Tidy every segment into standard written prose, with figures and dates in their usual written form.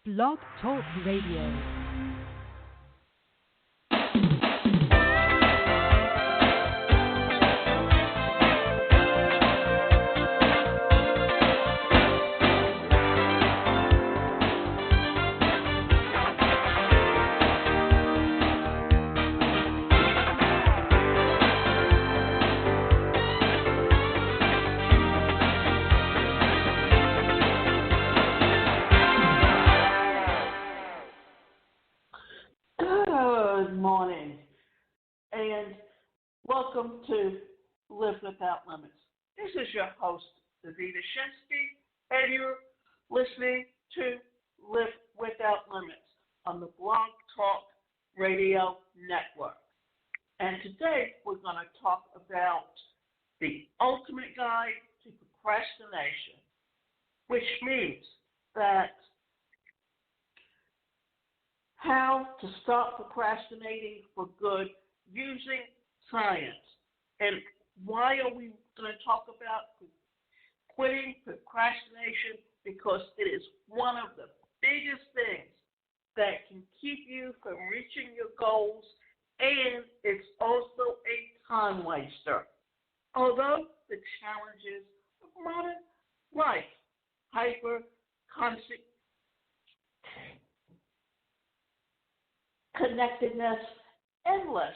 Blog Talk Radio. Good morning, and welcome to Live Without Limits. This is your host, Davida Shinsky, and you're listening to Live Without Limits on the Blog Talk Radio Network. And today we're going to talk about the ultimate guide to procrastination, which means that how to stop procrastinating for good using science. And why are we going to talk about quitting procrastination? Because it is one of the biggest things that can keep you from reaching your goals, and it's also a time waster. Although the challenges of modern life, hyper-constant connectedness, endless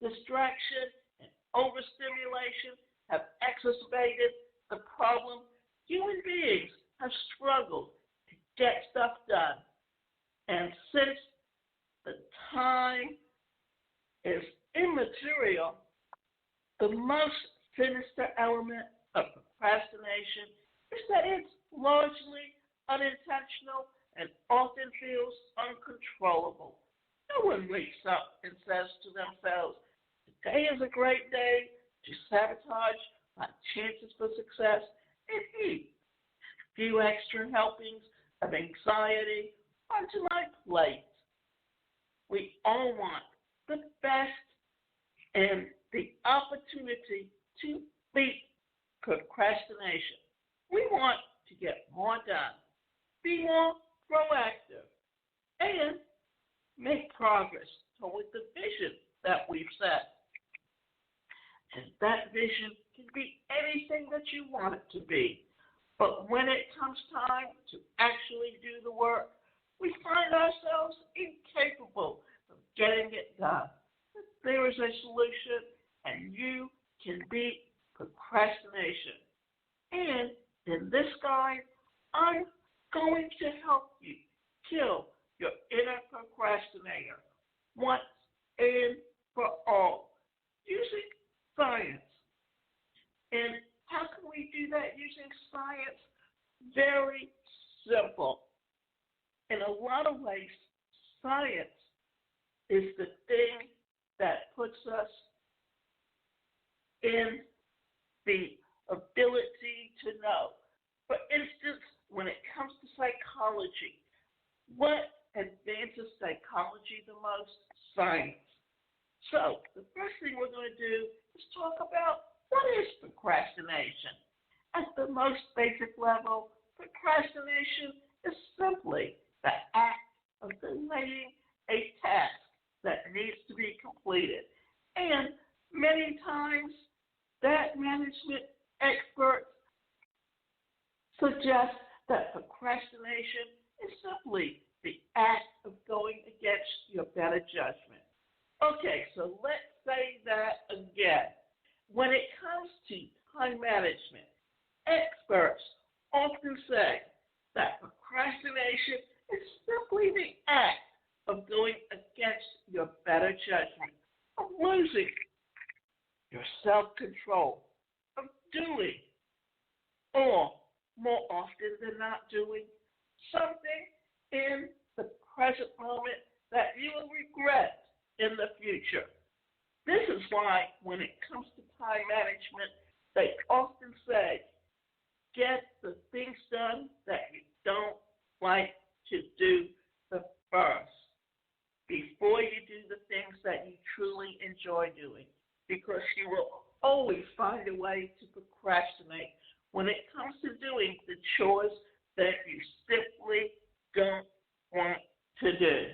distraction, and overstimulation have exacerbated the problem. Human beings have struggled to get stuff done. And since the time is immaterial, the most sinister element of procrastination is that it's largely unintentional and often feels uncontrollable. No one wakes up and says to themselves, today is a great day to sabotage my chances for success and eat a few extra helpings of anxiety onto my plate. We all want the best and the opportunity to beat procrastination. We want to get more done, be more proactive, and make progress toward the vision that we've set. And that vision can be anything that you want it to be. But when it comes time to actually do the work, we find ourselves incapable of getting it done. There is a solution, and you can beat procrastination. And in this guide, I'm going to help you kill your inner procrastinator once and for all using science. And how can we do that using science? Very simple. In a lot of ways, science is the thing that puts us in the ability to know. For instance, when it comes to psychology, what advances psychology the most? Science. So the first thing we're going to do is talk about what is procrastination. At the most basic level, procrastination is simply the act of delaying a task that needs to be completed. And many times that management experts suggest that procrastination is simply the act of going against your better judgment. Okay, so let's say that again. When it comes to time management, experts often say that procrastination is simply the act of going against your better judgment, of losing your self-control, of doing, or more often than not doing, something in the present moment that you will regret in the future. This is why when it comes to time management, they often say, get the things done that you don't like to do the first before you do the things that you truly enjoy doing, because you will always find a way to procrastinate when it comes to doing the chores that you simply don't to do.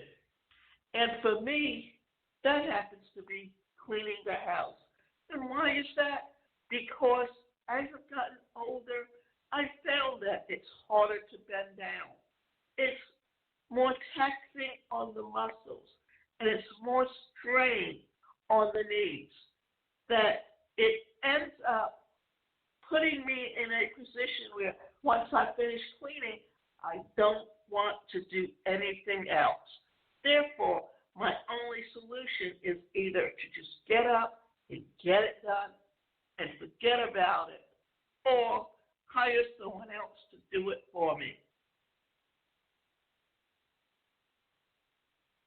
And for me, that happens to be cleaning the house. And why is that? Because as I've gotten older, I found that it's harder to bend down. It's more taxing on the muscles, and it's more strain on the knees, that it ends up putting me in a position where once I finish cleaning, I don't want to do anything else. Therefore, my only solution is either to just get up and get it done and forget about it, or hire someone else to do it for me.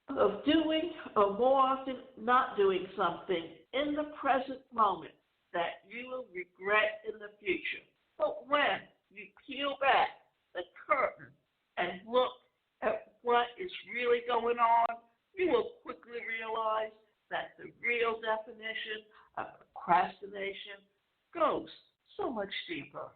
Of doing or more often not doing something in the present moment that you will regret in the future. But when you peel back the curtain and look at what is really going on, you will quickly realize that the real definition of procrastination goes so much deeper.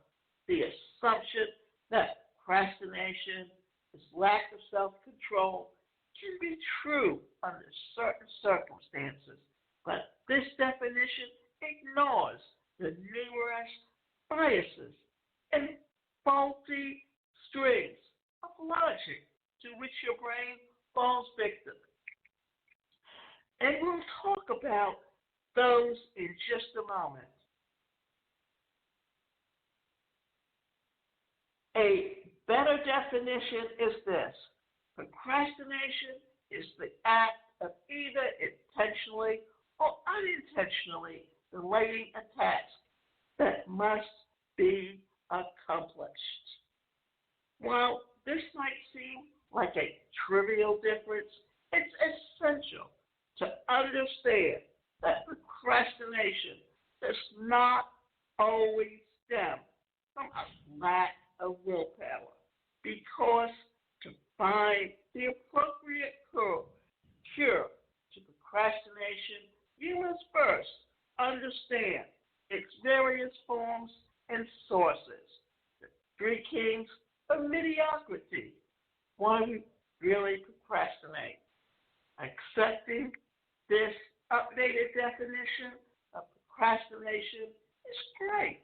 The assumption that procrastination is lack of self-control can be true under certain circumstances, but this definition ignores the numerous biases and faulty strings of logic to which your brain falls victim. And we'll talk about those in just a moment. A better definition is this: procrastination is the act of either intentionally or unintentionally delaying a task that must be accomplished. While this might seem like a trivial difference, it's essential to understand that procrastination does not always stem from a lack of willpower, because to find the appropriate cure to procrastination, you must first understand its various forms and sources. The three kings of mediocrity. Why we really procrastinate. Accepting this updated definition of procrastination is great,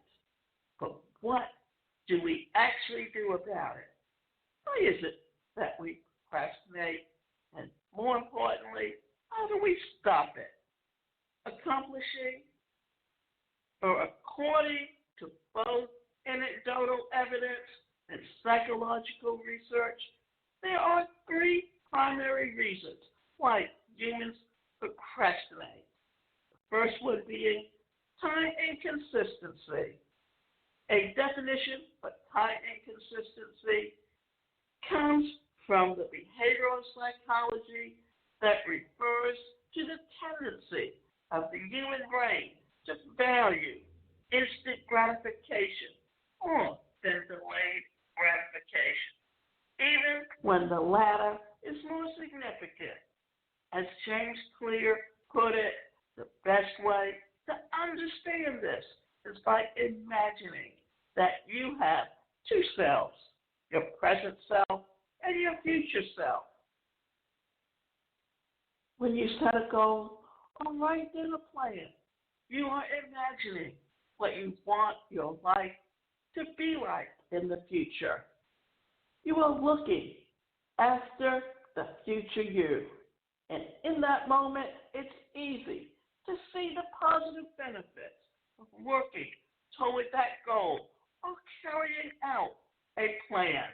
but what do we actually do about it? Why is it that we procrastinate? And more importantly, how do we stop it? Accomplishing, or according to both anecdotal evidence and psychological research, there are three primary reasons why humans procrastinate. The first one being time inconsistency. A definition for time inconsistency comes from the behavioral psychology that refers to the tendency of the human brain to value instant gratification more than delayed gratification, even when the latter is more significant. As James Clear put it, the best way to understand this is by imagining that you have two selves, your present self and your future self. When you set a goal or write in a plan, you are imagining what you want your life to be like in the future. You are looking after the future you. And in that moment, it's easy to see the positive benefits of working toward that goal or carrying out a plan.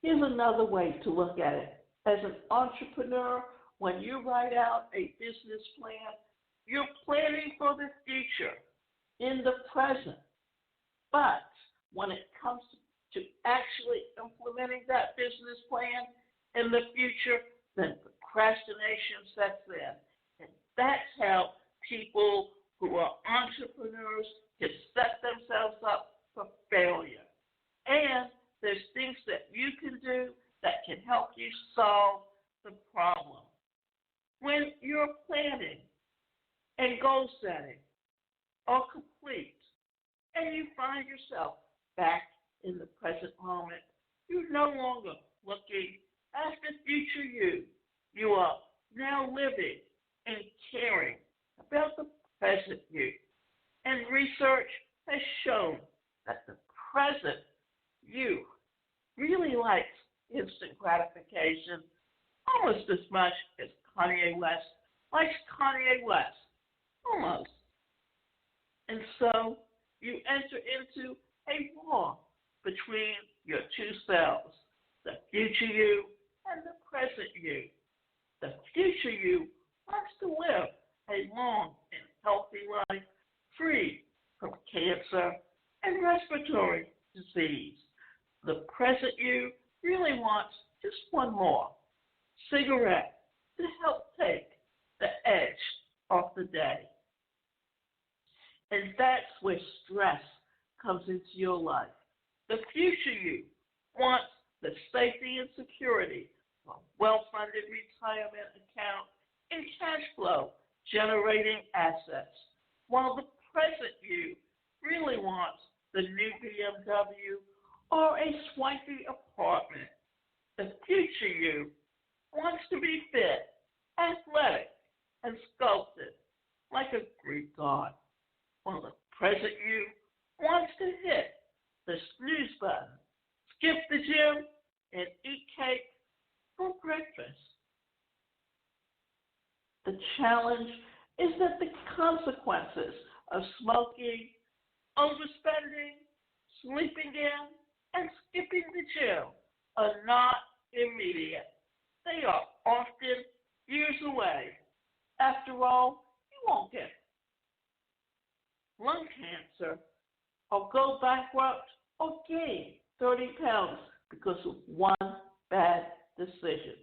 Here's another way to look at it. As an entrepreneur, when you write out a business plan, you're planning for the future in the present. But when it comes to actually implementing that business plan in the future, then procrastination sets in. And that's how people who are entrepreneurs can set themselves up for failure. And there's things that you can do that can help you solve the problem. When you're planning and goal setting are complete, and you find yourself back in the present moment, you're no longer looking at the future you. really likes instant gratification almost as much as Kanye West likes Kanye West. Almost. And so you enter into a war between your two selves, the future you and the present you. The future you wants to live a long and healthy life free from cancer and respiratory disease. The present you really wants just one more cigarette to help take the edge off the day. And that's where stress comes into your life. The future you wants the safety and security of a well-funded retirement account and cash flow generating assets, while the present you really wants the new BMW or a swanky apartment. The future you wants to be fit, athletic, and sculpted like a Greek god, while the present you wants to hit the snooze button, skip the gym, and eat cake for breakfast. The challenge is that the consequences of smoking, overspending, sleeping in, and skipping the gym are not immediate. They are often years away. After all, you won't get lung cancer or go bankrupt or gain 30 pounds because of one bad decision.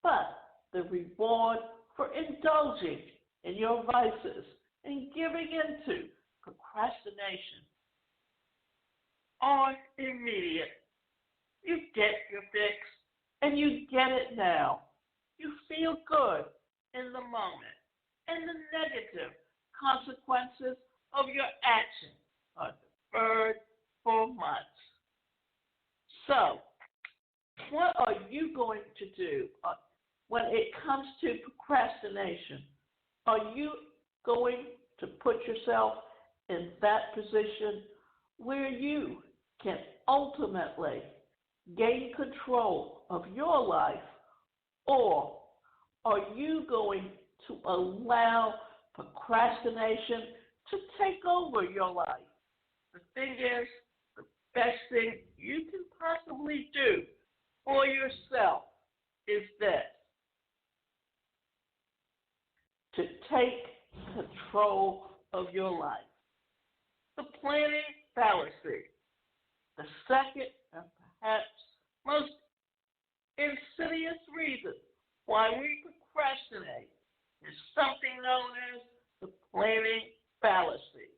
But the reward for indulging in your vices and giving into procrastination are immediate. You get your fix and you get it now. You feel good in the moment, and the negative consequences of your action are deferred for months. So, what are you going to do when it comes to procrastination? Are you going to put yourself in that position where you can ultimately gain control of your life, or are you going to allow procrastination to take over your life? The thing is, the best thing you can possibly do for yourself is this: to take control of your life. The planning fallacy. The second and perhaps most insidious reason why we procrastinate is something known as the planning fallacy.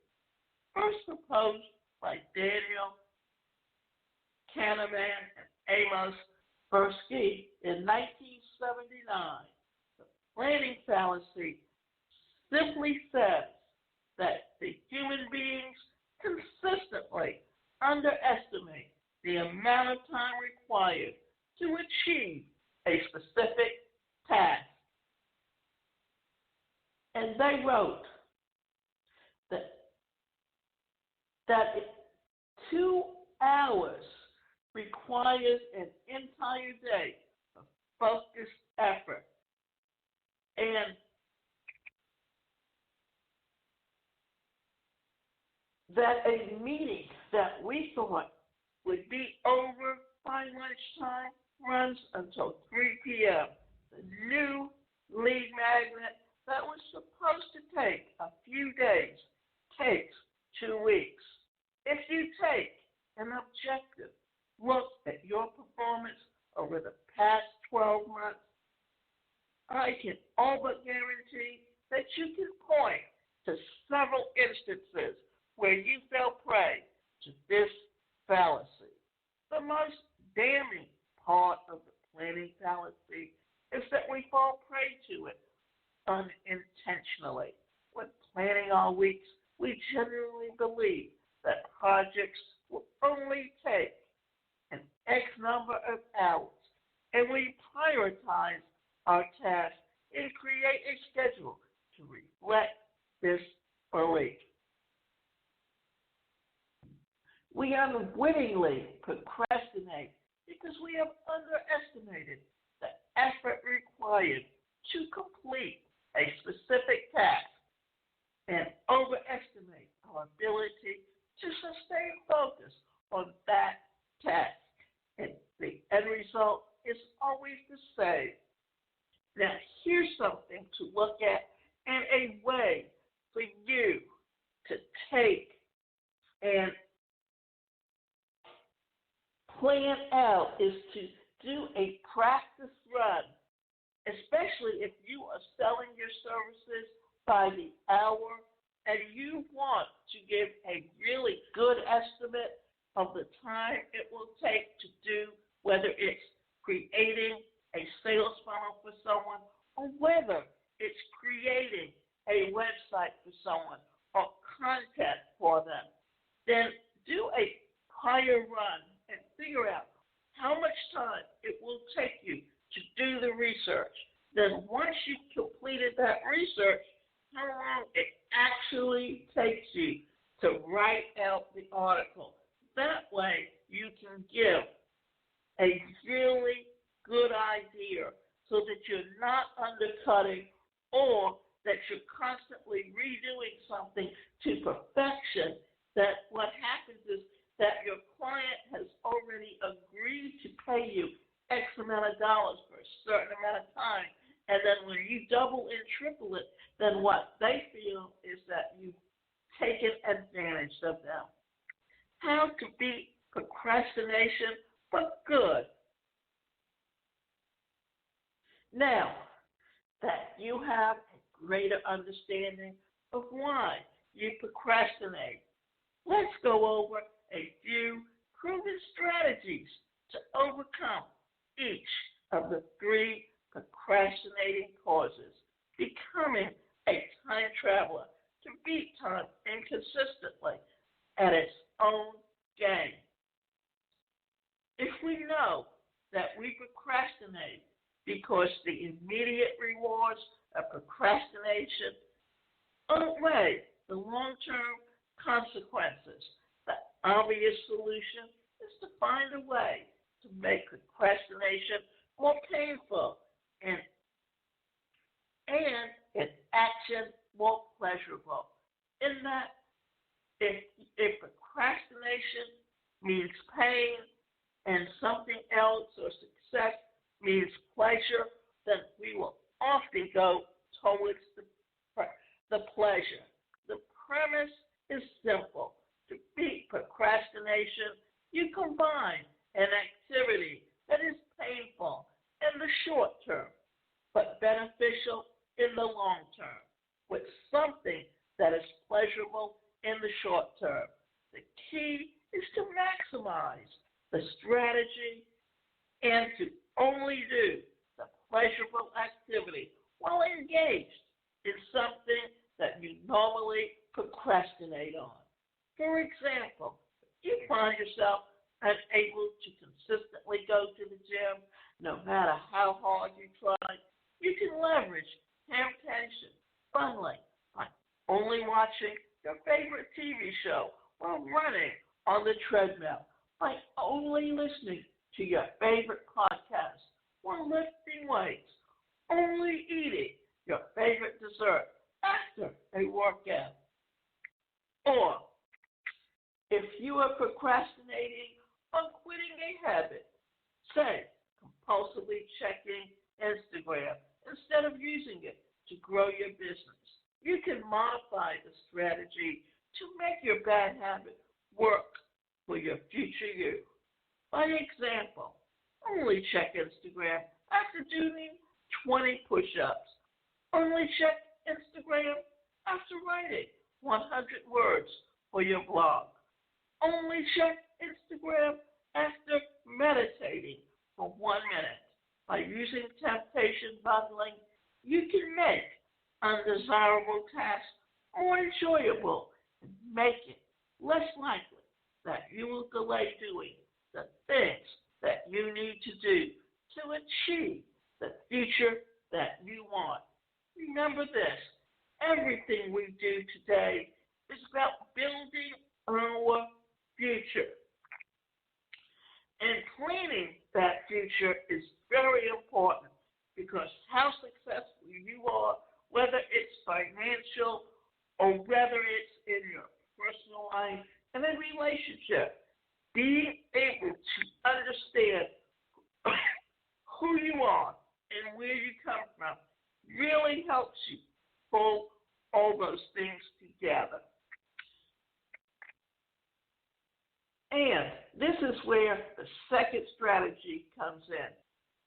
First proposed by Daniel Kahneman and Amos Tversky in 1979. The planning fallacy simply says that the human beings consistently underestimate the amount of time required to achieve a specific task. And they wrote that 2 hours requires an entire day of focused effort. And that a meeting that we thought would be over by lunchtime runs until 3 p.m. The new lead magnet that was supposed to take a few days takes 2 weeks. If you take an objective look at your performance over the past 12 months, I can all but guarantee that you can point to several instances where you fell prey to this fallacy. The most damning part of the planning fallacy is that we fall prey to it unintentionally. When planning our weeks, we generally believe that projects will only take an X number of hours, and we prioritize our tasks and create a schedule to reflect this belief. We unwittingly procrastinate because we have underestimated the effort required to complete a specific task and overestimate our ability to sustain focus on that task. And the end result is always the same. Now, here's something to look at and a way for you to take and plan out is to do a practice run, especially if you are selling your services by the hour and you want to give a really good estimate of the time it will take to do, whether it's creating a sales funnel for someone or whether it's creating a website for someone or content for them, then do a prior run and figure out how much time it will take you to do the research. Then once you've completed that research, how long it actually takes you to write out the article. That way you can give a really good idea so that you're not undercutting or that you're constantly redoing something to perfection, that what happens is that your client has already agreed to pay you X amount of dollars for a certain amount of time, and then when you double and triple it, then what they feel is that you've taken advantage of them. How to beat procrastination, but good. Now that you have a greater understanding of why you procrastinate, let's go over a few proven strategies to overcome each of the three procrastinating causes. Becoming a time traveler to beat time inconsistently at its own game. If we know that we procrastinate because the immediate rewards of procrastination outweigh the long-term consequences, the obvious solution is to find a way to make procrastination more painful and its action more pleasurable. In that, if procrastination means pain and something else or success means pleasure, then we will often go towards the pleasure. The premise is simple. To beat procrastination, you combine an activity that is painful in the short term, but beneficial in the long term, with something that is pleasurable in the short term. The key is to maximize the strategy and to only do the pleasurable activity while engaged in something that you normally procrastinate on. For example, if you find yourself unable to consistently go to the gym, no matter how hard you try, you can leverage temptation, funneling, by only watching your favorite TV show while running on the treadmill, by only listening to your favorite podcast while lifting weights, only eating your favorite dessert after a workout. Or, if you are procrastinating on quitting a habit, say compulsively checking Instagram instead of using it to grow your business, you can modify the strategy to make your bad habit work for your future you. By example, only check Instagram after doing 20 push-ups. Only check Instagram after writing 100 words for your blog. Only check Instagram after meditating for 1 minute. By using temptation bundling, you can make undesirable tasks more enjoyable and make it less likely that you will delay doing the things that you need to do to achieve the future that you want. Remember this, everything we do today is about building our future. And planning that future is very important because how successful you are, whether it's financial or whether it's in your personal life and in relationship, being able to understand who you are and where you come from really helps you pull all those things together. And this is where the second strategy comes in.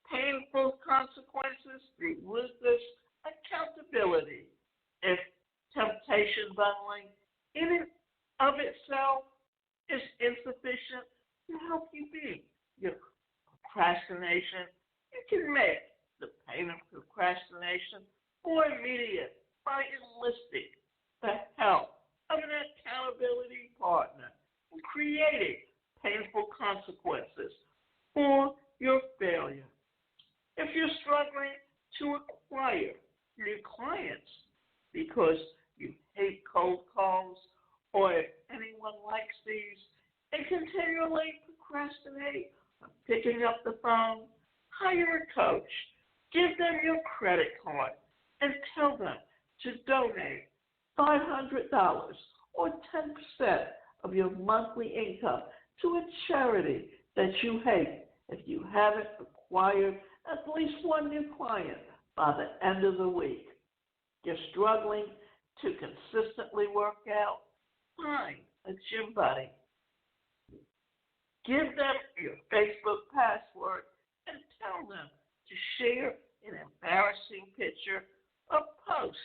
Painful consequences through ruthless accountability. If temptation bundling in and of itself is insufficient to help you beat your procrastination, you can make the pain of procrastination more immediate by enlisting the help of an accountability partner and creating painful consequences for your failure. If you're struggling to acquire new clients because you hate cold calls, or if anyone likes these and continually procrastinate on picking up the phone, hire a coach, give them your credit card, and tell them to donate $500 or 10% of your monthly income to a charity that you hate if you haven't acquired at least one new client by the end of the week. You're struggling to consistently work out? Find a gym buddy. Give them your Facebook password and tell them to share an embarrassing picture or post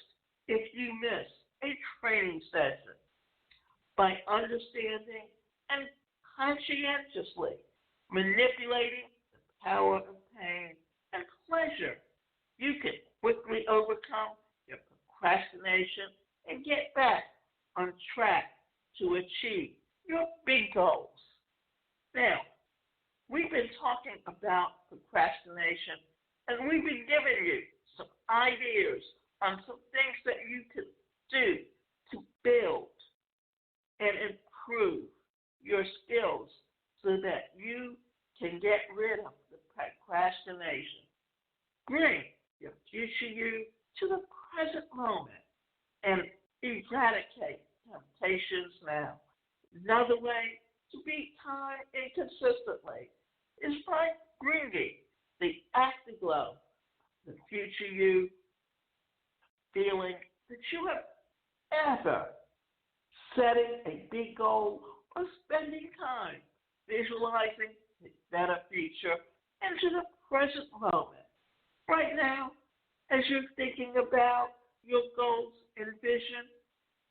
if you miss a training session. By understanding and conscientiously manipulating the power of pain and pleasure, you can quickly overcome your procrastination and get back on track to achieve your big goals. Now, we've been talking about procrastination, and we've been giving you some ideas on some things that you can do to build and improve your skills so that you can get rid of the procrastination. Bring your future you to the present moment and eradicate temptations now. Another way to beat time inconsistently is by bringing the afterglow, the future you feeling that you have ever setting a big goal or spending time visualizing the better future into the present moment. Right now, as you're thinking about your goals and vision,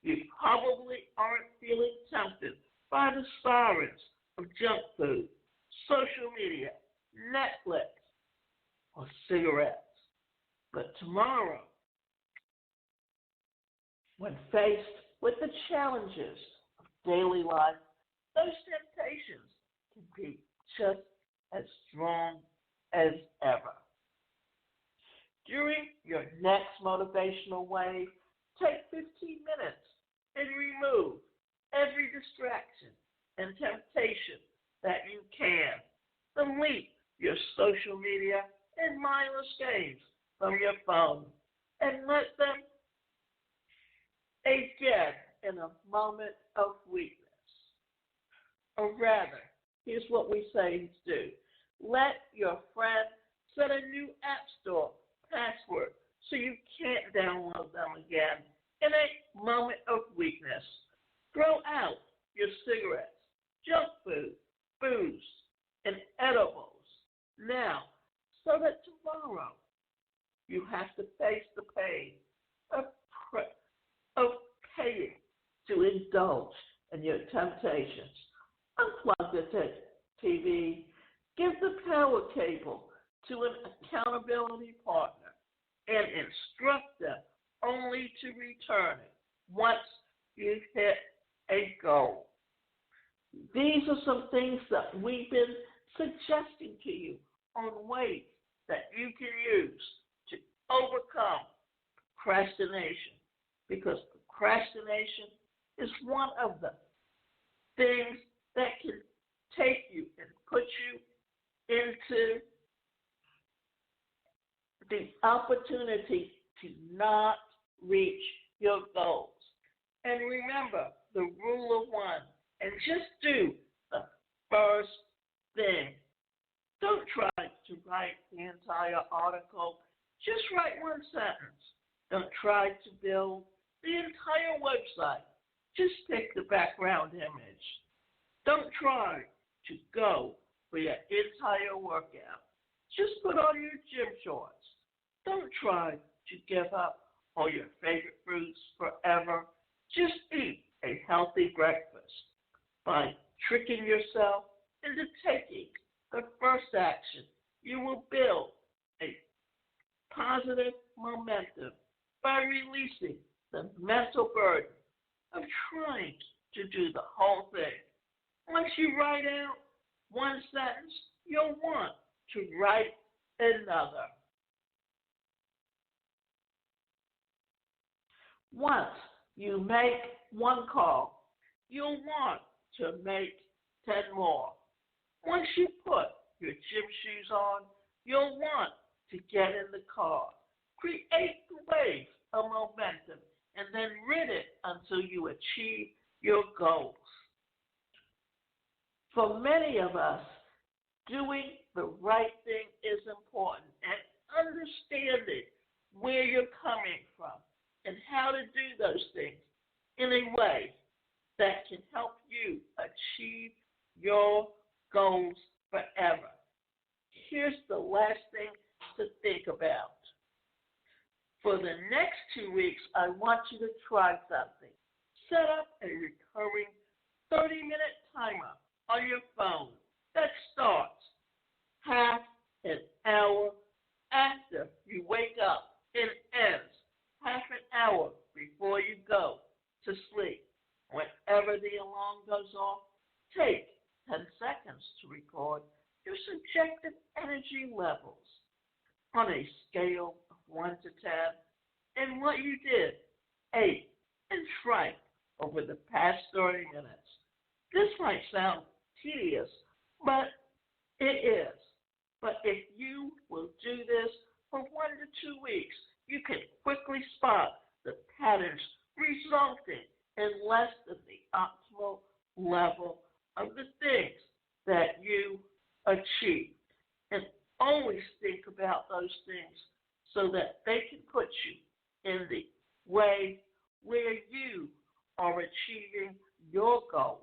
you probably aren't feeling tempted by the sirens of junk food, social media, Netflix, or cigarettes. But tomorrow, when faced with the challenges of daily life, those temptations can be just as strong as ever. During your next motivational wave, take 15 minutes and remove every distraction and temptation that you can. Delete your social media and mindless games from your phone and let them again in a moment of weakness. Or rather, here's what we say to do. Let your friend set a new app store password so you can't download them again in a moment of weakness. Throw out your cigarettes, junk food, booze, and edibles now so that tomorrow you have to face the pain of paying to indulge in your temptations. Unplug the TV, give the power cable to an accountability partner, and instruct them only to return it once you've hit a goal. These are some things that we've been suggesting to you on ways that you can use to overcome procrastination, because procrastination is one of the things that can take you and put you into the opportunity to not reach your goals. And remember the rule of one, and just do the first thing. Don't try to write the entire article. Just write one sentence. Don't try to build the entire website. Just pick the background image. Don't try to go for your entire workout. Just put on your gym shorts. Don't try to give up all your favorite fruits forever. Just eat a healthy breakfast. By tricking yourself into taking the first action, you will build a positive momentum by releasing the mental burden of trying to do the whole thing. Once you write out one sentence, you'll want to write another. Once you make one call, you'll want to make 10 more. Once you put your gym shoes on, you'll want to get in the car. Create the wave of momentum and then rid it until you achieve your goals. For many of us, doing the right thing is important, and understanding where you're coming from and how to do those things in a way that can help you achieve your goals forever. Here's the last thing to think about. For the next 2 weeks, I want you to try something. Set up a recurring 30-minute timer on your phone that starts half an hour after you wake up and ends half an hour before you go to sleep. Whenever the alarm goes off, take 10 seconds to record your subjective energy levels on a scale of 1 to 10 and what you did, ate, and drank over the past 30 minutes. This might sound tedious, but it is. But if you will do this for 1 to 2 weeks, you can quickly spot the patterns resulting in less than the optimal level of the things that you achieve. And always think about those things so that they can put you in the way where you are achieving your goals.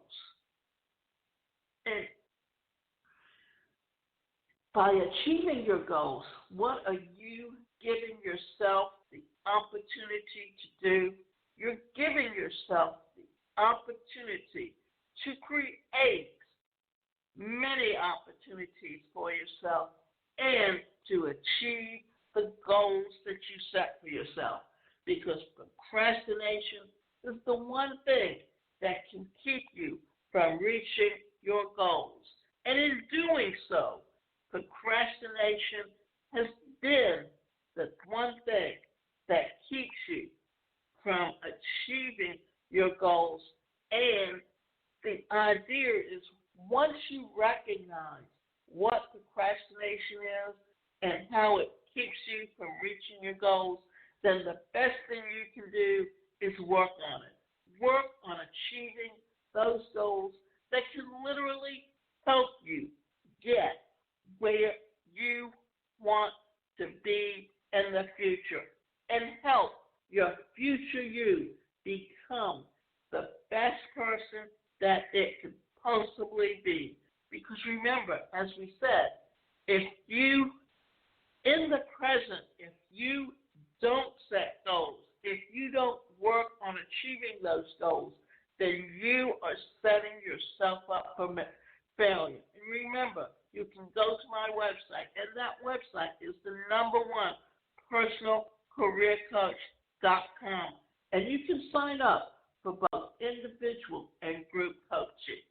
And by achieving your goals, what are you giving yourself the opportunity to do? You're giving yourself the opportunity to create many opportunities for yourself and to achieve the goals that you set for yourself. Because procrastination is the one thing that can keep you from reaching your goals. And in doing so, procrastination has been the one thing that keeps you from achieving your goals. And the idea is once you recognize what procrastination is and how it keeps you from reaching your goals, then the best thing you can do is work on it. Work on achieving those goals that can literally help you get where you want to be in the future and help your future you become the best person that it could possibly be. Because remember, as we said, if you, in the present, if you don't set goals, if you don't work on achieving those goals, then you are setting yourself up for failure. And remember, you can go to my website, and that website is the #1 personalcareercoach.com. And you can sign up for both individual and group coaching.